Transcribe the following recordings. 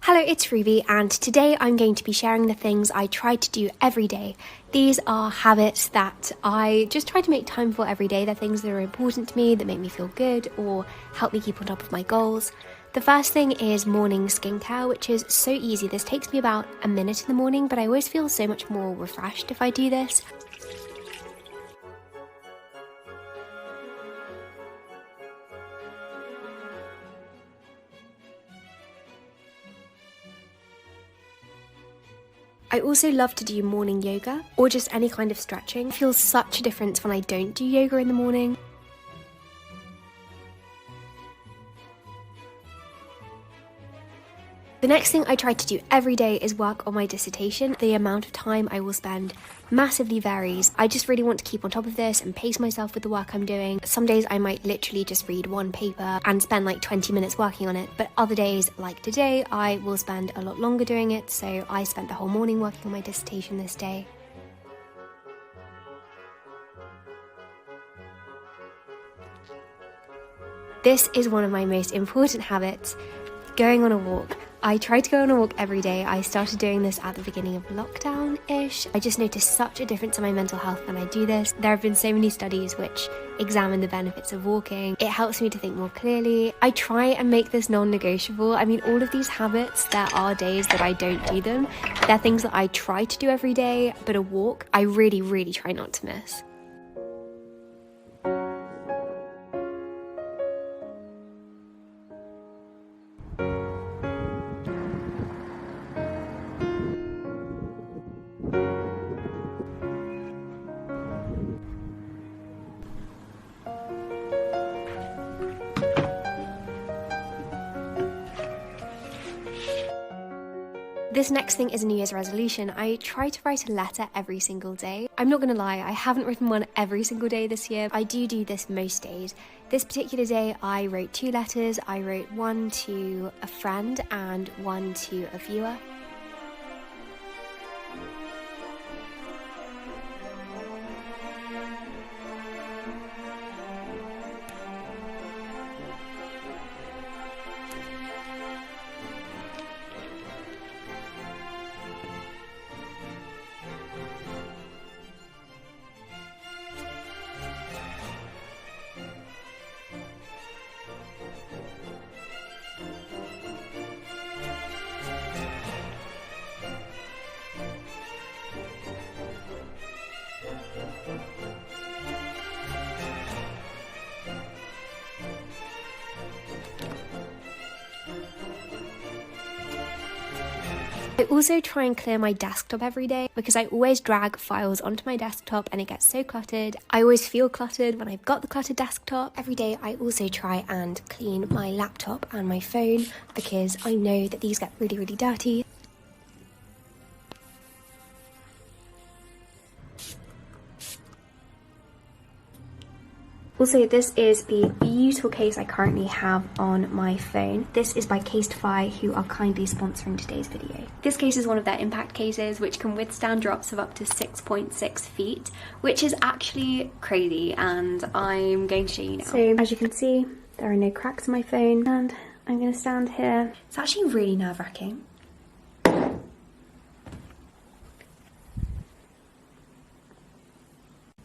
Hello, it's Ruby, and today I'm going to be sharing the things I try to do every day. These are habits that I just try to make time for every day. They're things that are important to me, that make me feel good, or help me keep on top of my goals. The first thing is morning skincare, which is so easy. This takes me about a minute in the morning, but I always feel so much more refreshed if I do this. I also love to do morning yoga or just any kind of stretching. It feels such a difference when I don't do yoga in the morning. The next thing I try to do every day is work on my dissertation. The amount of time I will spend massively varies. I just really want to keep on top of this and pace myself with the work I'm doing. Some days I might literally just read one paper and spend like 20 minutes working on it, but other days, like today, I will spend a lot longer doing it, so I spent the whole morning working on my dissertation this day. This is one of my most important habits, going on a walk. I try to go on a walk every day. I started doing this at the beginning of lockdown-ish. I just noticed such a difference in my mental health when I do this. There have been so many studies which examine the benefits of walking. It helps me to think more clearly. I try and make this non-negotiable. I mean, all of these habits, there are days that I don't do them. They're things that I try to do every day, but a walk, I really, really try not to miss. This next thing is a New Year's resolution. I try to write a letter every single day. I'm not gonna lie, I haven't written one every single day this year. I do this most days. This particular day, I wrote 2 letters. I wrote one to a friend and one to a viewer. I also try and clear my desktop every day because I always drag files onto my desktop and it gets so cluttered. I always feel cluttered when I've got the cluttered desktop. Every day I also try and clean my laptop and my phone because I know that these get really, really dirty. Also, this is the beautiful case I currently have on my phone. This is by Casetify, who are kindly sponsoring today's video. This case is one of their impact cases, which can withstand drops of up to 6.6 feet, which is actually crazy, and I'm going to show you now. So, as you can see, there are no cracks in my phone, and I'm going to stand here. It's actually really nerve-wracking.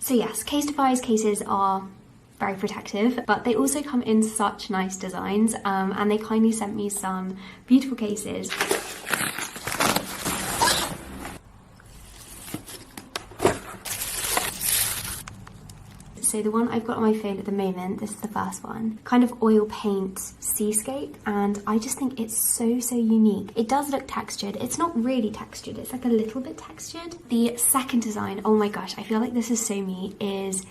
So yes, Casetify's cases are very protective, but they also come in such nice designs, and they kindly sent me some beautiful cases. So the one I've got on my phone at the moment, this is the first one, kind of oil paint seascape, and I just think it's so unique. It does look textured. It's not really textured, it's like a little bit textured. The second design, oh my gosh, I feel like this is so me, is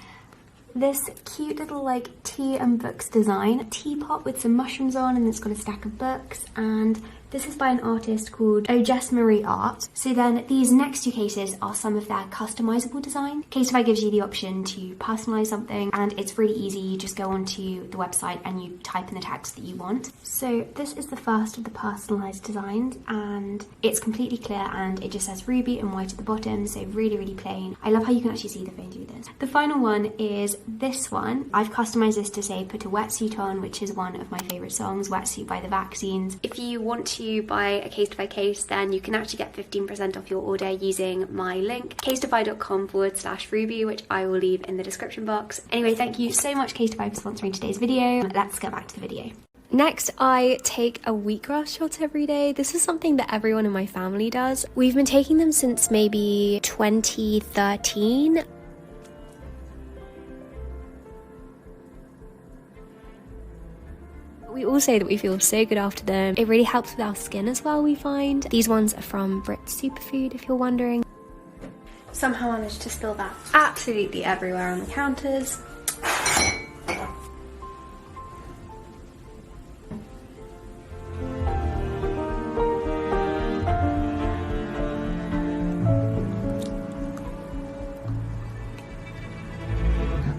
this cute little like tea and books design. A teapot with some mushrooms on, and it's got a stack of books, and this is by an artist called Jess Marie Art. So then these next 2 cases are some of their customizable design. Casetify gives you the option to personalize something, and it's really easy. You just go onto the website and you type in the text that you want. So this is the first of the personalized designs, and it's completely clear, and it just says Ruby in white at the bottom, so really plain. I love how you can actually see the phone through this. The final one is this one. I've customized this to say put a wetsuit on, which is one of my favorite songs, Wetsuit by the Vaccines. If you want to to buy a Casetify case, then you can actually get 15% off your order using my link, casetify.com/Ruby, which I will leave in the description box. Anyway, thank you so much Casetify for sponsoring today's video. Let's get back to the video. Next, I take a wheatgrass shot every day. This is something that everyone in my family does. We've been taking them since maybe 2013. We all say that we feel so good after them. It really helps with our skin as well, we find. These ones are from Brit Superfood, if you're wondering. Somehow managed to spill that absolutely everywhere on the counters.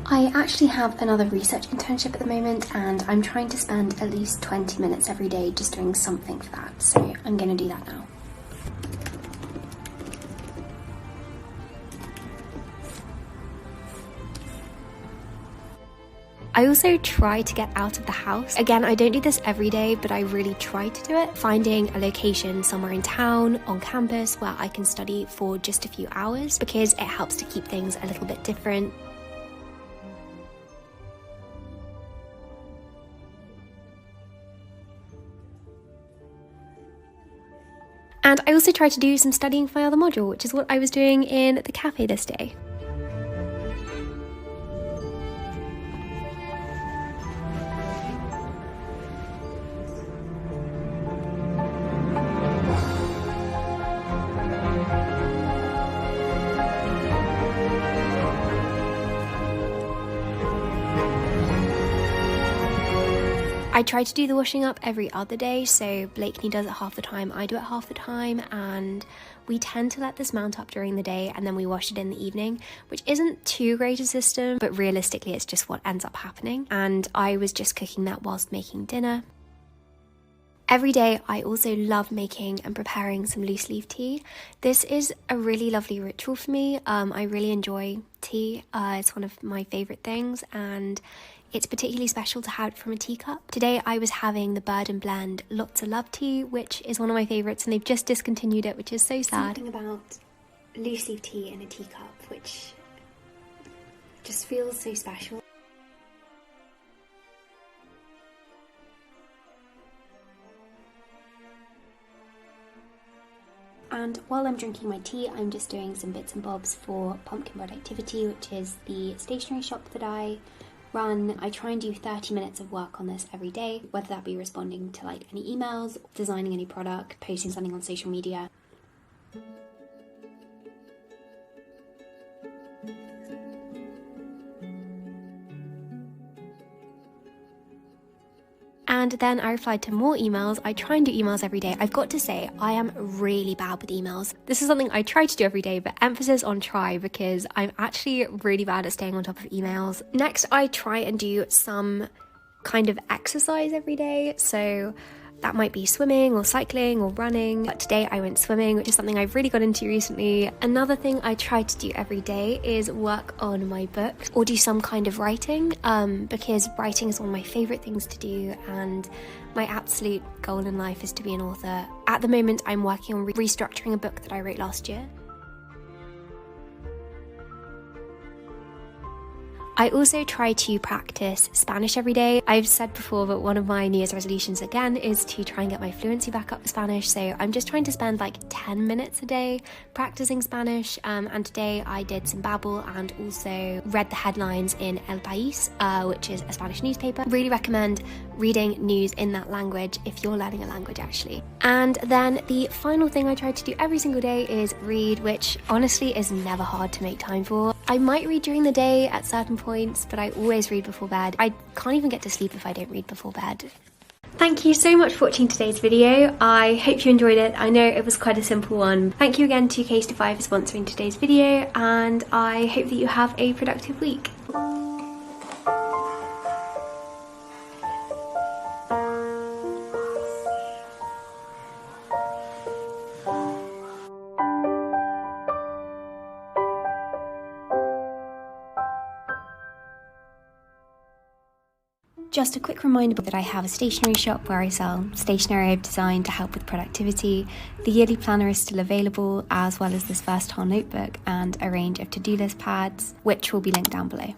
I actually have another research internship at the moment, and I'm trying to spend at least 20 minutes every day just doing something for that, so I'm going to do that now. I also try to get out of the house. Again, I don't do this every day, but I really try to do it. Finding a location somewhere in town, on campus, where I can study for just a few hours, because it helps to keep things a little bit different. And I also try to do some studying for my other module, which is what I was doing in the cafe this day. I try to do the washing up every other day, so Blakeney does it half the time, I do it half the time, and we tend to let this mount up during the day and then we wash it in the evening, which isn't too great a system, but realistically it's just what ends up happening. And I was just cooking that whilst making dinner. Every day I also love making and preparing some loose leaf tea. This is a really lovely ritual for me. I really enjoy tea. It's one of my favourite things, and it's particularly special to have it from a teacup. Today I was having the Bird and Blend Lots of Love tea, which is one of my favourites, and they've just discontinued it, which is so sad. Something about loose leaf tea in a teacup, which just feels so special. And while I'm drinking my tea, I'm just doing some bits and bobs for Pumpkin Bread Activity, which is the stationery shop that I run. I try and do 30 minutes of work on this every day, whether that be responding to like any emails, designing any product, posting something on social media. And then I replied to more emails. I try and do emails every day. I've got to say, I am really bad with emails. This is something I try to do every day, but emphasis on try, because I'm actually really bad at staying on top of emails. Next, I try and do some kind of exercise every day. So that might be swimming or cycling or running. But today I went swimming, which is something I've really got into recently. Another thing I try to do every day is work on my book or do some kind of writing, because writing is one of my favourite things to do, and my absolute goal in life is to be an author. At the moment, I'm working on restructuring a book that I wrote last year. I also try to practice Spanish every day. I've said before that one of my New Year's resolutions again is to try and get my fluency back up with Spanish, so I'm just trying to spend like 10 minutes a day practicing Spanish, and today I did some Babbel and also read the headlines in El País, which is a Spanish newspaper. Really recommend reading news in that language if you're learning a language actually. And then the final thing I try to do every single day is read, which honestly is never hard to make time for. I might read during the day at certain points, but I always read before bed. I can't even get to sleep if I don't read before bed. Thank you so much for watching today's video. I hope you enjoyed it. I know it was quite a simple one. Thank you again to Casetify for sponsoring today's video, and I hope that you have a productive week. Just a quick reminder that I have a stationery shop where I sell stationery I've designed to help with productivity. The yearly planner is still available, as well as this versatile notebook and a range of to-do list pads, which will be linked down below.